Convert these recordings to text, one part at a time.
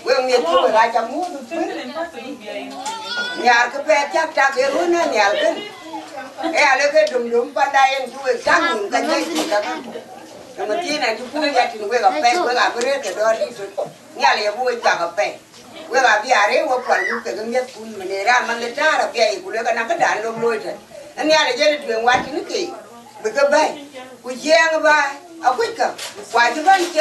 Quên miền Trung ra chăm mua nhà cái bé chắc chắc cái luôn á nhà cái cái đùm ban đây em chui chắc những cái dây gì cả mà tí này chú phu gia đình quê gặp bé quê gặp cái cái đó đi rồi nhà này vui chả gặp bé quê gặp bia đấy quê quản lúc cái nhất phu mình để ra mang lên ra là bia của cái năng cái đàn lông lôi rồi anh nhà này chơi chuyện quá chứ kì với cái bé quê giang ba à quýt cả quay cho bạn chứ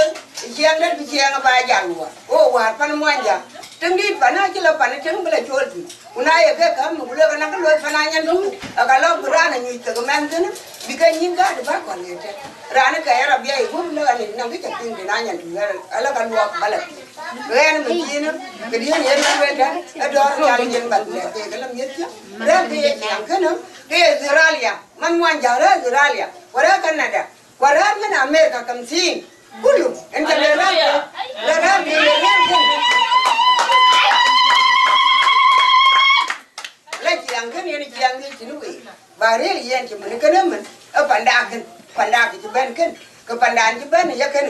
giang đấy quê giang ba giang luôn ô quạt pan muan giang trứng đi pan á chứ là pan trứng bây giờ chua gì hôm nay cái cắm một lứa cái năng cái lôi pan anh ăn đúng ở cái lông ra này như từ cái men thế vì cái nhìn cái được bác còn gì thế ra nó cái là bia cũng lứa này năng cái chặt tiền thì anh nhận ở là cái luộc mà là cái này mình chi nữa cái điều này nó về đấy ở đó ra đi dân bận cái làm nhất chứ ra cái chẳng cái nữa cái Australia man muan giang đó Australia qua đó Canada qua đó cái America cầm xin kulu anh ta lên ra đi lấy chiang cái này chiang đi chỉ nuôi và riêng gì chỉ mình cái đó mình ở phần đa thì bên cái phần đa chỉ bên này cái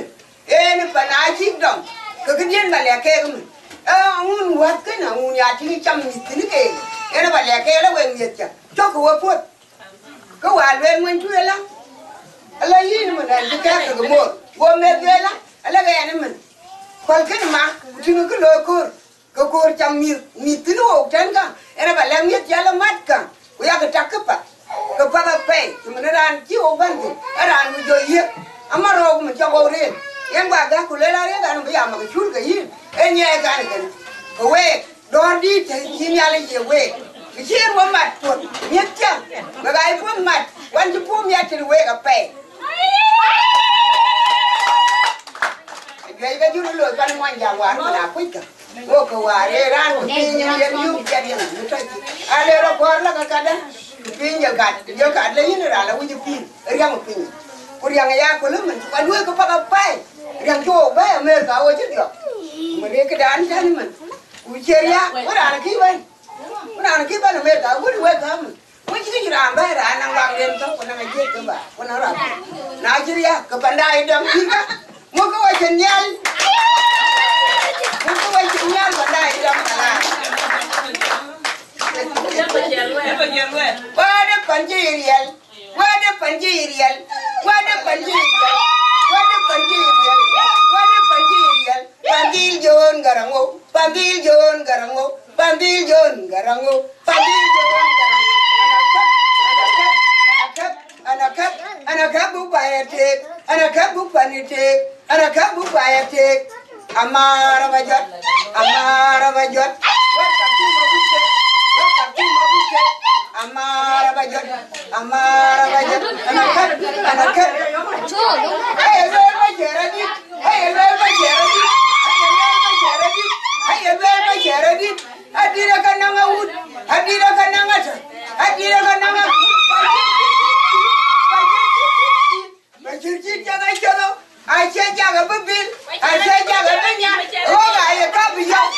này nó phần ai chích đồng cái điên mà lẻ kê của mình ông nuốt cái nào ông nhà chỉ chăm thì cái nó mà lẻ kê nó quen nhiệt chứ cho cái phốt cái hòa lên mình chui lắm lấy gì mà làm cái một gồm lên ghê lắm lấy cái này mình còn cái mà chỉ cái lôi cái cua chăm mì tí nó trên cả em bảo làm nhất giá là mát cả bây giờ cái trắc cái ba phải thì mình ra chiếu bên thì ra mình rồi hết mà rồi mình cho vào đi em bảo cái của lấy ra đấy là bây giờ mà cái chút cái gì em nhẹ cái này cái quê đón đi thì xin nhà lên về quê cái chiếc qua mặt tuột nhất chứ mà cái qua mặt quan chụp phim nhà thì quê gặp phải cái chú nó lôi con ngoan già quá mà là quýt cả ô cầu à đây ra một cái nhân dân yêu gia đình nó chơi à đây nó qua là cái đó pin giờ gạt lấy nó là cái pin riêng một pin cô riêng nhà cô lớn mình phải nuôi có bao bay riêng chỗ bé mẹ cả ơi chứ được mà đây cái đàn chân mình cùi chơi ya có đàn là khí bên có đàn là khí bên là mẹ cả quýt quê cả mình quýt cái gì làm bé là năng vàng lên xong còn năng cái chết cơ bà con nó làm nào chứ ya cái bàn đài đâm khí cả mua cái quay chân nhai mua cái quay chân nhai bàn đài đâm cả qua đây phần gì riêng qua đây phần gì riêng qua đây phần gì riêng qua đây phần gì riêng qua đây phần gì riêng pandil jon garango pandil jon garango pandil jon garango pandil jon anak bu bayatek anak bu panitek anak bu bayatek amara bajot waktu mabuk amara bajot anak ayo bajaradi adira kananga ud adira kananga Bajirji jangan jalo, Aisyah jangan bebil, Aisyah jangan banyak, oh ayah tak bijak.